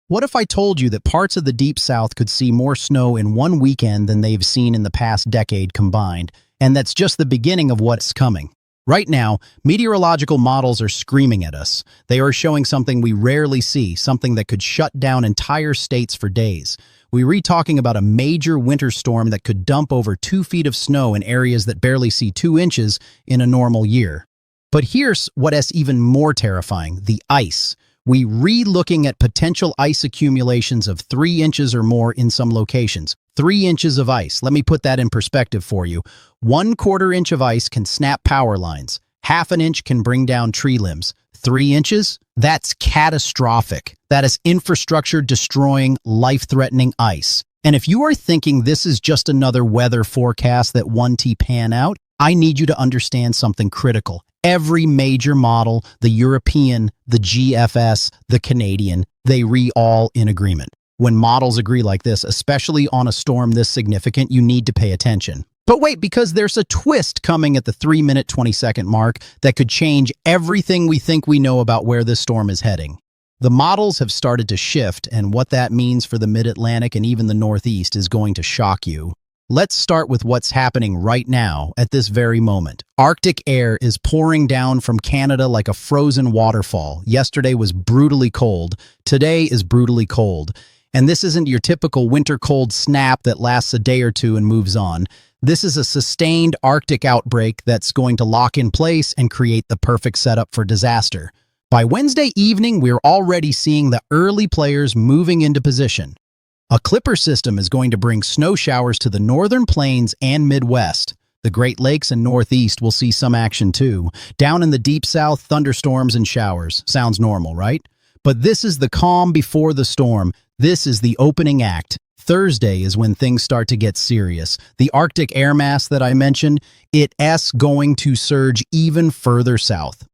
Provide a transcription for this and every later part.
What if I told you that parts of the Deep South could see more snow in one weekend than they've seen in the past decade combined, and that's just the beginning of what's coming? Right now, meteorological models are screaming at us. They are showing something we rarely see, something that could shut down entire states for days. We're talking about a major winter storm that could dump over 2 feet of snow in areas that barely see 2 inches in a normal year. But here's what's even more terrifying: the ice. We re-looking at potential ice accumulations of 3 inches or more in some locations. 3 inches of ice. Let me put that in perspective for you. 1/4 inch of ice can snap power lines. 1/2 inch can bring down tree limbs. 3 inches? That's catastrophic. That is infrastructure destroying, life-threatening ice. And if you are thinking this is just another weather forecast that one T pan out, I need you to understand something critical. Every major model, the European, the GFS, the Canadian, they all in agreement. When models agree like this, especially on a storm this significant, you need to pay attention. But wait, because there's a twist coming at the 3-minute 20-second mark that could change everything we think we know about where this storm is heading. The models have started to shift, and what that means for the Mid-Atlantic and even the Northeast is going to shock you. Let's start with what's happening right now at this very moment. Arctic air is pouring down from Canada like a frozen waterfall. Yesterday was brutally cold. Today is brutally cold. And this isn't your typical winter cold snap that lasts a day or two and moves on. This is a sustained Arctic outbreak that's going to lock in place and create the perfect setup for disaster. By Wednesday evening, we're already seeing the early players moving into position. A clipper system is going to bring snow showers to the northern plains and Midwest. The Great Lakes and Northeast will see some action too. Down in the Deep South, thunderstorms and showers. Sounds normal, right? But this is the calm before the storm. This is the opening act. Thursday is when things start to get serious. The Arctic air mass that I mentioned, it's going to surge even further south.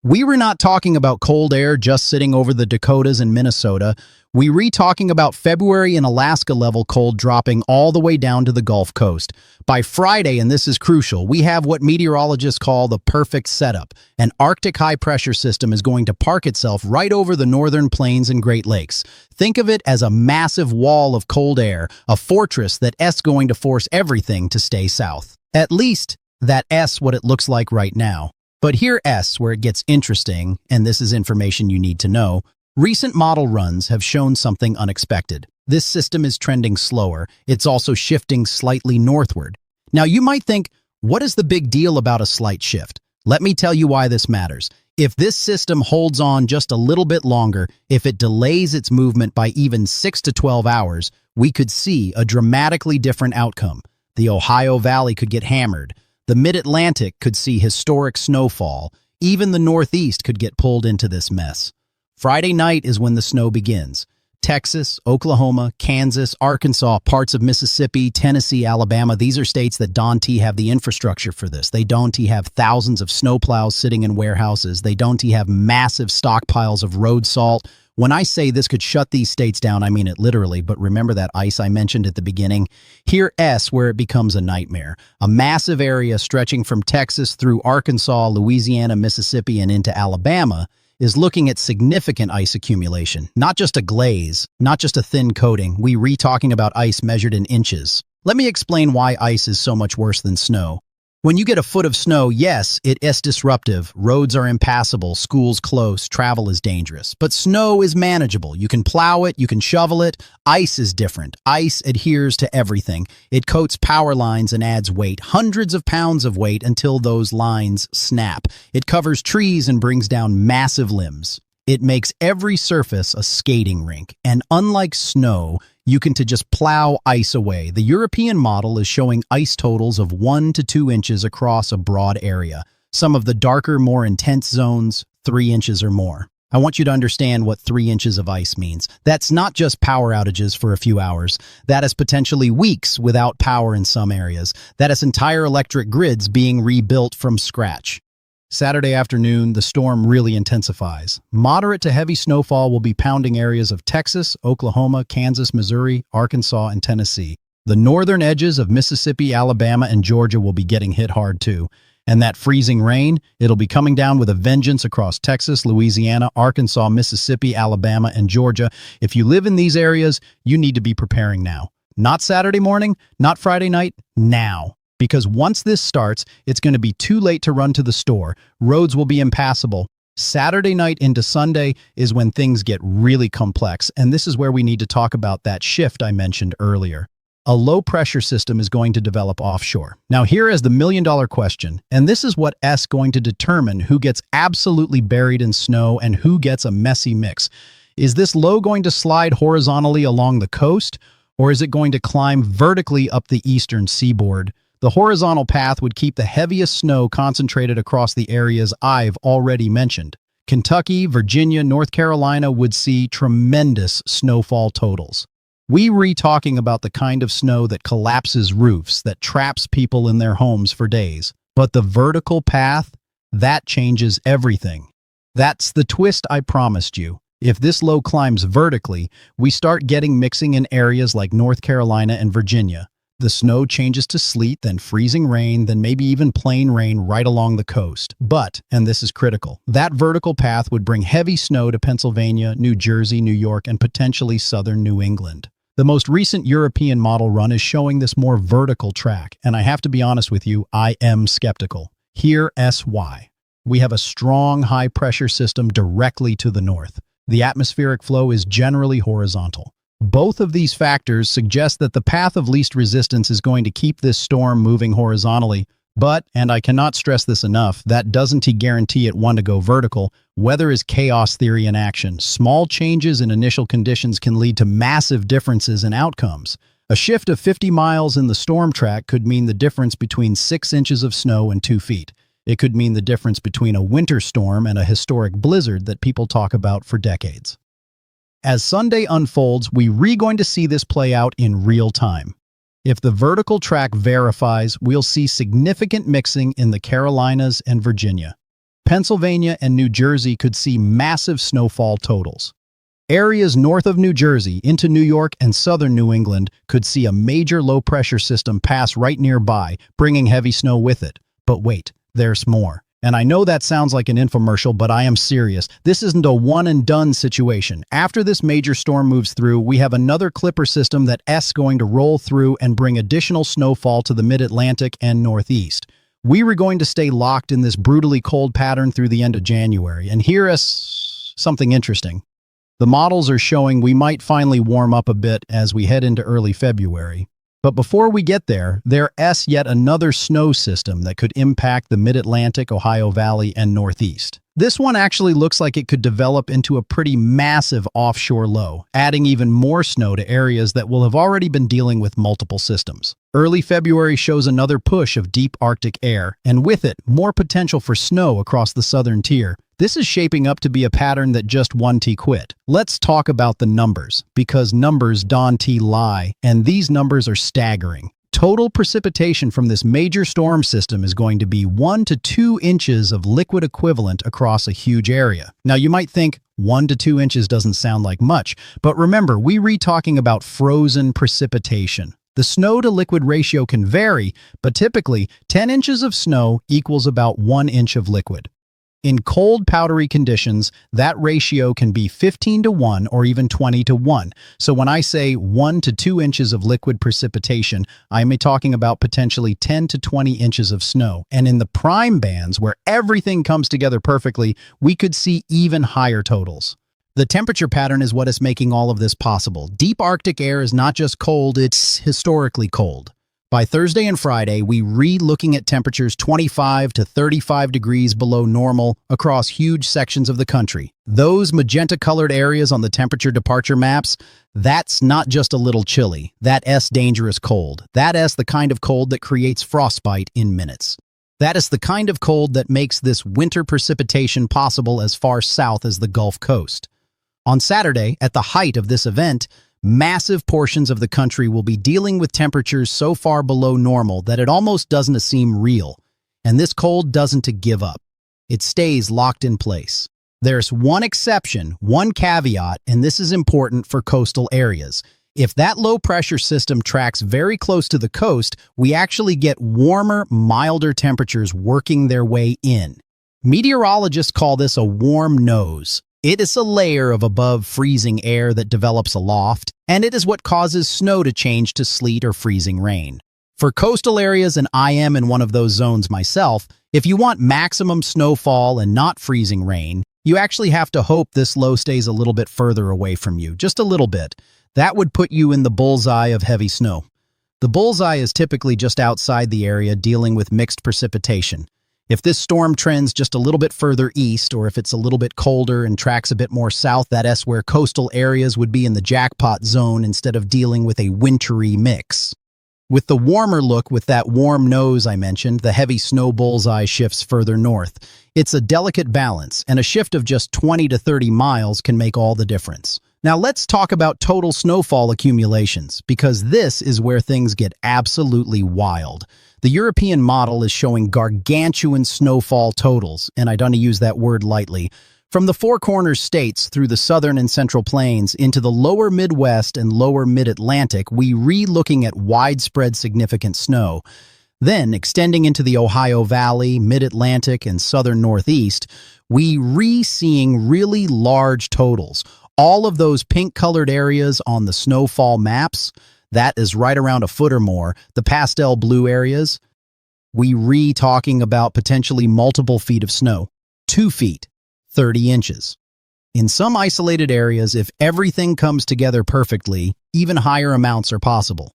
We were not talking about cold air just sitting over the Dakotas and Minnesota. We were talking about February and Alaska level cold dropping all the way down to the Gulf Coast. By Friday, and this is crucial, we have what meteorologists call the perfect setup. An Arctic high-pressure system is going to park itself right over the northern plains and Great Lakes. Think of it as a massive wall of cold air, a fortress that's going to force everything to stay south. At least, that's what it looks like right now. But here's where it gets interesting, and this is information you need to know. Recent model runs have shown something unexpected. This system is trending slower. It's also shifting slightly northward. Now, you might think, what is the big deal about a slight shift? Let me tell you why this matters. If this system holds on just a little bit longer, if it delays its movement by even 6 to 12 hours, we could see a dramatically different outcome. The Ohio Valley could get hammered. The Mid-Atlantic could see historic snowfall. Even the Northeast could get pulled into this mess. Friday night is when the snow begins. Texas, Oklahoma, Kansas, Arkansas, parts of Mississippi, Tennessee, Alabama, these are states that don't have the infrastructure for this. They don't have thousands of snowplows sitting in warehouses. They don't have massive stockpiles of road salt. When I say this could shut these states down, I mean it literally, but remember that ice I mentioned at the beginning? Here's where it becomes a nightmare. A massive area stretching from Texas through Arkansas, Louisiana, Mississippi, and into Alabama is looking at significant ice accumulation. Not just a glaze, not just a thin coating. We're talking about ice measured in inches. Let me explain why ice is so much worse than snow. When you get a foot of snow, yes, it is disruptive. Roads are impassable, schools closed, travel is dangerous. But snow is manageable. You can plow it, you can shovel it. Ice is different. Ice adheres to everything. It coats power lines and adds weight, hundreds of pounds of weight until those lines snap. It covers trees and brings down massive limbs. It makes every surface a skating rink. And unlike snow, you can just plow ice away. The European model is showing ice totals of 1 to 2 inches across a broad area. Some of the darker, more intense zones, 3 inches or more. I want you to understand what 3 inches of ice means. That's not just power outages for a few hours. That is potentially weeks without power in some areas. That is entire electric grids being rebuilt from scratch. Saturday afternoon, the storm really intensifies. Moderate to heavy snowfall will be pounding areas of Texas, Oklahoma, Kansas, Missouri, Arkansas, and Tennessee. The northern edges of Mississippi, Alabama, and Georgia will be getting hit hard too. And that freezing rain, it'll be coming down with a vengeance across Texas, Louisiana, Arkansas, Mississippi, Alabama, and Georgia. If you live in these areas, you need to be preparing now. Not Saturday morning, not Friday night, now. Because once this starts, it's going to be too late to run to the store. Roads will be impassable. Saturday night into Sunday is when things get really complex, and this is where we need to talk about that shift I mentioned earlier. A low-pressure system is going to develop offshore. Now here is the million-dollar question, and this is what is going to determine who gets absolutely buried in snow and who gets a messy mix. Is this low going to slide horizontally along the coast, or is it going to climb vertically up the eastern seaboard? The horizontal path would keep the heaviest snow concentrated across the areas I've already mentioned. Kentucky, Virginia, North Carolina would see tremendous snowfall totals. We're talking about the kind of snow that collapses roofs, that traps people in their homes for days. But the vertical path, that changes everything. That's the twist I promised you. If this low climbs vertically, we start getting mixing in areas like North Carolina and Virginia. The snow changes to sleet, then freezing rain, then maybe even plain rain right along the coast. But, and this is critical, that vertical path would bring heavy snow to Pennsylvania, New Jersey, New York, and potentially southern New England. The most recent European model run is showing this more vertical track, and I have to be honest with you, I am skeptical. Here's why. We have a strong high-pressure system directly to the north. The atmospheric flow is generally horizontal. Both of these factors suggest that the path of least resistance is going to keep this storm moving horizontally. But, and I cannot stress this enough, that doesn't guarantee it to go vertical. Weather is chaos theory in action. Small changes in initial conditions can lead to massive differences in outcomes. A shift of 50 miles in the storm track could mean the difference between 6 inches of snow and 2 feet. It could mean the difference between a winter storm and a historic blizzard that people talk about for decades. As Sunday unfolds, we're going to see this play out in real time. If the vertical track verifies, we'll see significant mixing in the Carolinas and Virginia. Pennsylvania and New Jersey could see massive snowfall totals. Areas north of New Jersey into New York and southern New England could see a major low-pressure system pass right nearby, bringing heavy snow with it. But wait, there's more. And I know that sounds like an infomercial, but I am serious. This isn't a one-and-done situation. After this major storm moves through, we have another clipper system that's going to roll through and bring additional snowfall to the mid-Atlantic and Northeast. We were going to stay locked in this brutally cold pattern through the end of January. And here's something interesting. The models are showing we might finally warm up a bit as we head into early February. But before we get there, there's yet another snow system that could impact the Mid-Atlantic, Ohio Valley, and Northeast. This one actually looks like it could develop into a pretty massive offshore low, adding even more snow to areas that will have already been dealing with multiple systems. Early February shows another push of deep Arctic air, and with it, more potential for snow across the southern tier. This is shaping up to be a pattern that just won't quit. Let's talk about the numbers, because numbers don't lie, and these numbers are staggering. Total precipitation from this major storm system is going to be 1 to 2 inches of liquid equivalent across a huge area. Now you might think 1 to 2 inches doesn't sound like much, but remember, we're talking about frozen precipitation. The snow-to-liquid ratio can vary, but typically 10 inches of snow equals about 1 inch of liquid. In cold, powdery conditions, that ratio can be 15 to 1 or even 20 to 1. So when I say 1 to 2 inches of liquid precipitation, I'm talking about potentially 10 to 20 inches of snow. And in the prime bands, where everything comes together perfectly, we could see even higher totals. The temperature pattern is what is making all of this possible. Deep Arctic air is not just cold, it's historically cold. By Thursday and Friday, we're looking at temperatures 25 to 35 degrees below normal across huge sections of the country. Those magenta-colored areas on the temperature departure maps, that's not just a little chilly. That's dangerous cold. That's the kind of cold that creates frostbite in minutes. That is the kind of cold that makes this winter precipitation possible as far south as the Gulf Coast. On Saturday, at the height of this event, massive portions of the country will be dealing with temperatures so far below normal that it almost doesn't seem real. And this cold doesn't give up. It stays locked in place. There's one exception, one caveat, and this is important for coastal areas. If that low-pressure system tracks very close to the coast, we actually get warmer, milder temperatures working their way in. Meteorologists call this a warm nose. It is a layer of above-freezing air that develops aloft, and it is what causes snow to change to sleet or freezing rain. For coastal areas, and I am in one of those zones myself, if you want maximum snowfall and not freezing rain, you actually have to hope this low stays a little bit further away from you, just a little bit. That would put you in the bullseye of heavy snow. The bullseye is typically just outside the area dealing with mixed precipitation. If this storm trends just a little bit further east, or if it's a little bit colder and tracks a bit more south, that's where coastal areas would be in the jackpot zone instead of dealing with a wintry mix. With the warmer look, with that warm nose I mentioned, the heavy snow bullseye shifts further north. It's a delicate balance, and a shift of just 20 to 30 miles can make all the difference. Now let's talk about total snowfall accumulations, because this is where things get absolutely wild. The European model is showing gargantuan snowfall totals, and I don't use that word lightly, from the Four Corners states through the southern and central plains into the lower Midwest and lower Mid-Atlantic, we looking at widespread significant snow. Then, extending into the Ohio Valley, Mid-Atlantic, and southern Northeast, we seeing really large totals. All of those pink-colored areas on the snowfall maps, that is right around a foot or more. The pastel blue areas, we talking about potentially multiple feet of snow. 2 feet, 30 inches. In some isolated areas, if everything comes together perfectly, even higher amounts are possible.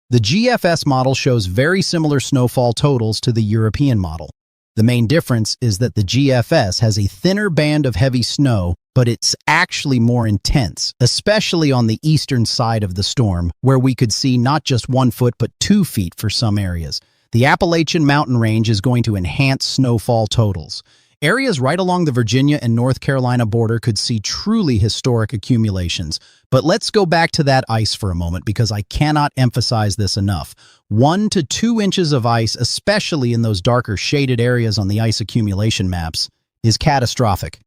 The GFS model shows very similar snowfall totals to the European model. The main difference is that the GFS has a thinner band of heavy snow, but it's actually more intense, especially on the eastern side of the storm, where we could see not just 1 foot but 2 feet for some areas. The Appalachian mountain range is going to enhance snowfall totals. Areas right along the Virginia and North Carolina border could see truly historic accumulations. But let's go back to that ice for a moment, because I cannot emphasize this enough. 1 to 2 inches of ice, especially in those darker shaded areas on the ice accumulation maps, is catastrophic.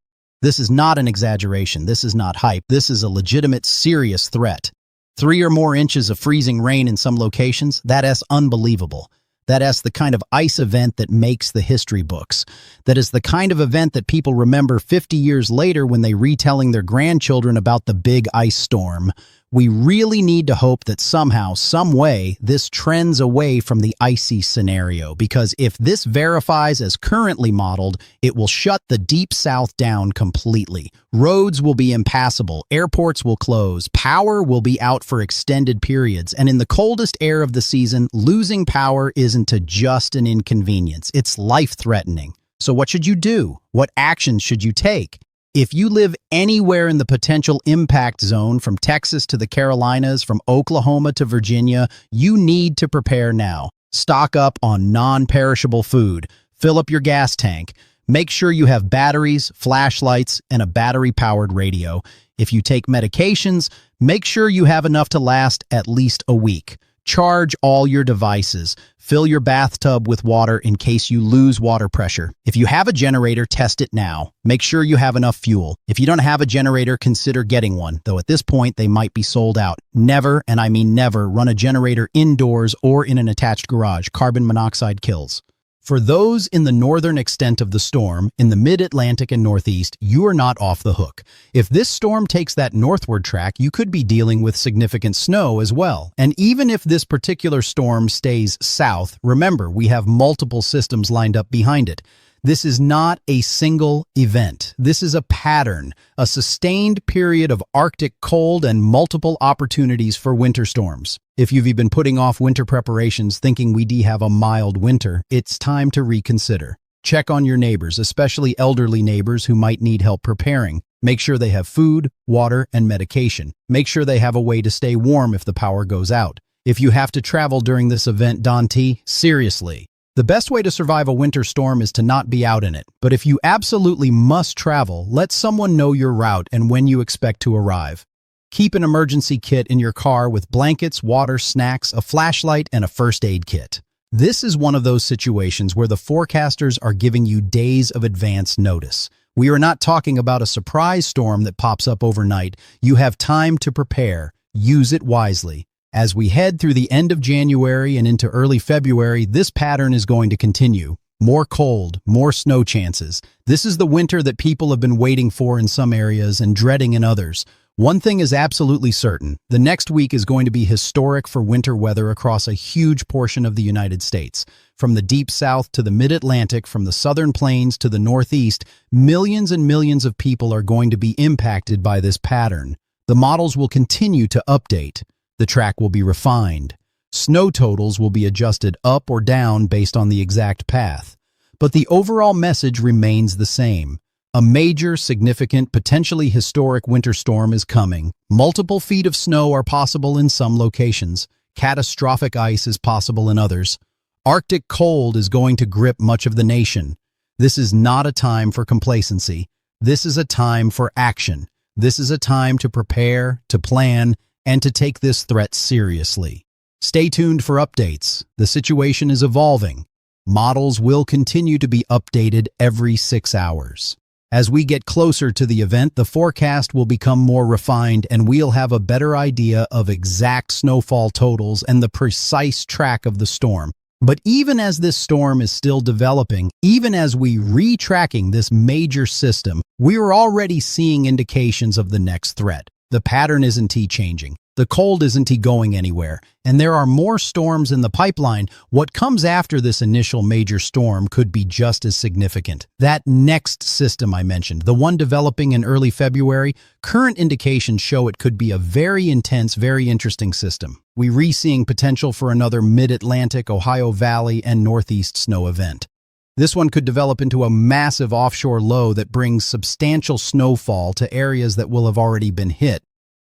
This is not an exaggeration. This is not hype. This is a legitimate, serious threat. 3 or more inches of freezing rain in some locations, that's unbelievable. That's the kind of ice event that makes the history books. That is the kind of event that people remember 50 years later when they retelling their grandchildren about the big ice storm. We really need to hope that somehow, some way, this trends away from the icy scenario, because if this verifies as currently modeled, it will shut the Deep South down completely. Roads will be impassable, airports will close, power will be out for extended periods, and in the coldest air of the season, losing power isn't just an inconvenience, it's life-threatening. So what should you do? What actions should you take? If you live anywhere in the potential impact zone, from Texas to the Carolinas, from Oklahoma to Virginia, you need to prepare now. Stock up on non-perishable food. Fill up your gas tank. Make sure you have batteries, flashlights, and a battery-powered radio. If you take medications, make sure you have enough to last at least a week. Charge all your devices. Fill your bathtub with water in case you lose water pressure. If you have a generator, test it now. Make sure you have enough fuel. If you don't have a generator, consider getting one, though at this point they might be sold out. Never, and I mean never, run a generator indoors or in an attached garage. Carbon monoxide kills. For those in the northern extent of the storm, in the mid-Atlantic and Northeast, you are not off the hook. If this storm takes that northward track, you could be dealing with significant snow as well. And even if this particular storm stays south, remember, we have multiple systems lined up behind it. This is not a single event. This is a pattern, a sustained period of Arctic cold and multiple opportunities for winter storms. If you've been putting off winter preparations thinking we have a mild winter, it's time to reconsider. Check on your neighbors, especially elderly neighbors who might need help preparing. Make sure they have food, water, and medication. Make sure they have a way to stay warm if the power goes out. If you have to travel during this event, Dante, seriously. The best way to survive a winter storm is to not be out in it. But if you absolutely must travel, let someone know your route and when you expect to arrive. Keep an emergency kit in your car with blankets, water, snacks, a flashlight, and a first aid kit. This is one of those situations where the forecasters are giving you days of advance notice. We are not talking about a surprise storm that pops up overnight. You have time to prepare. Use it wisely. As we head through the end of January and into early February, this pattern is going to continue. More cold, more snow chances. This is the winter that people have been waiting for in some areas and dreading in others. One thing is absolutely certain. The next week is going to be historic for winter weather across a huge portion of the United States. From the deep south to the mid-Atlantic, from the southern plains to the northeast, millions and millions of people are going to be impacted by this pattern. The models will continue to update. The track will be refined. Snow totals will be adjusted up or down based on the exact path. But the overall message remains the same. A major, significant, potentially historic winter storm is coming. Multiple feet of snow are possible in some locations. Catastrophic ice is possible in others. Arctic cold is going to grip much of the nation. This is not a time for complacency. This is a time for action. This is a time to prepare, to plan, and to take this threat seriously. Stay tuned for updates. The situation is evolving. Models will continue to be updated every 6 hours. As we get closer to the event, the forecast will become more refined and we'll have a better idea of exact snowfall totals and the precise track of the storm. But even as this storm is still developing, even as we re-tracking this major system, we're already seeing indications of the next threat. The pattern isn't changing. The cold isn't going anywhere, and there are more storms in the pipeline. What comes after this initial major storm could be just as significant. That next system I mentioned, the one developing in early February, current indications show it could be a very intense, very interesting system. We're re-seeing potential for another mid-Atlantic, Ohio Valley, and Northeast snow event. This one could develop into a massive offshore low that brings substantial snowfall to areas that will have already been hit.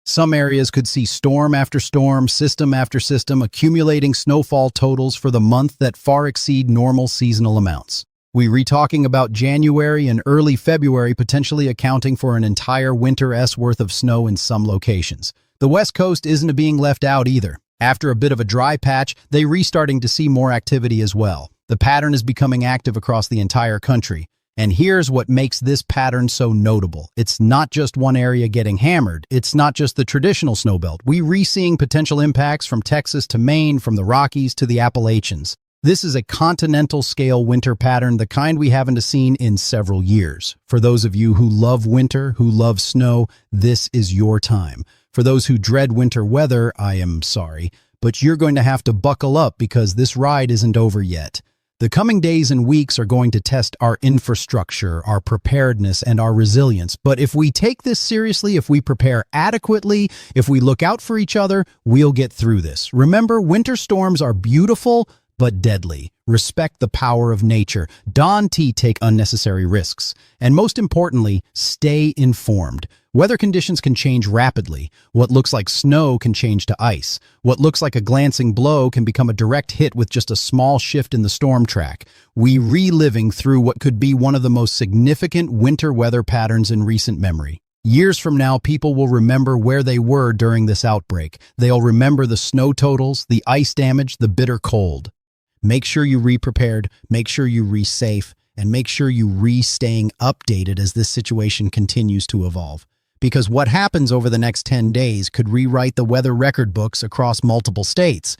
Some areas could see storm after storm, system after system, accumulating snowfall totals for the month that far exceed normal seasonal amounts. We're talking about January and early February potentially accounting for an entire winter's worth of snow in some locations. The West Coast isn't being left out either. After a bit of a dry patch, they're restarting to see more activity as well. The pattern is becoming active across the entire country. And here's what makes this pattern so notable. It's not just one area getting hammered. It's not just the traditional snowbelt. We're re-seeing potential impacts from Texas to Maine, from the Rockies to the Appalachians. This is a continental-scale winter pattern, the kind we haven't seen in several years. For those of you who love winter, who love snow, this is your time. For those who dread winter weather, I am sorry, but you're going to have to buckle up because this ride isn't over yet. The coming days and weeks are going to test our infrastructure, our preparedness, and our resilience. But if we take this seriously, if we prepare adequately, if we look out for each other, we'll get through this. Remember, winter storms are beautiful but deadly. Respect the power of nature. Don't take unnecessary risks. And most importantly, stay informed. Weather conditions can change rapidly. What looks like snow can change to ice. What looks like a glancing blow can become a direct hit with just a small shift in the storm track. We're reliving through what could be one of the most significant winter weather patterns in recent memory. Years from now, people will remember where they were during this outbreak. They'll remember the snow totals, the ice damage, the bitter cold. Make sure you re-prepared, make sure you re-safe, and make sure you re-staying updated as this situation continues to evolve. Because what happens over the next 10 days could rewrite the weather record books across multiple states.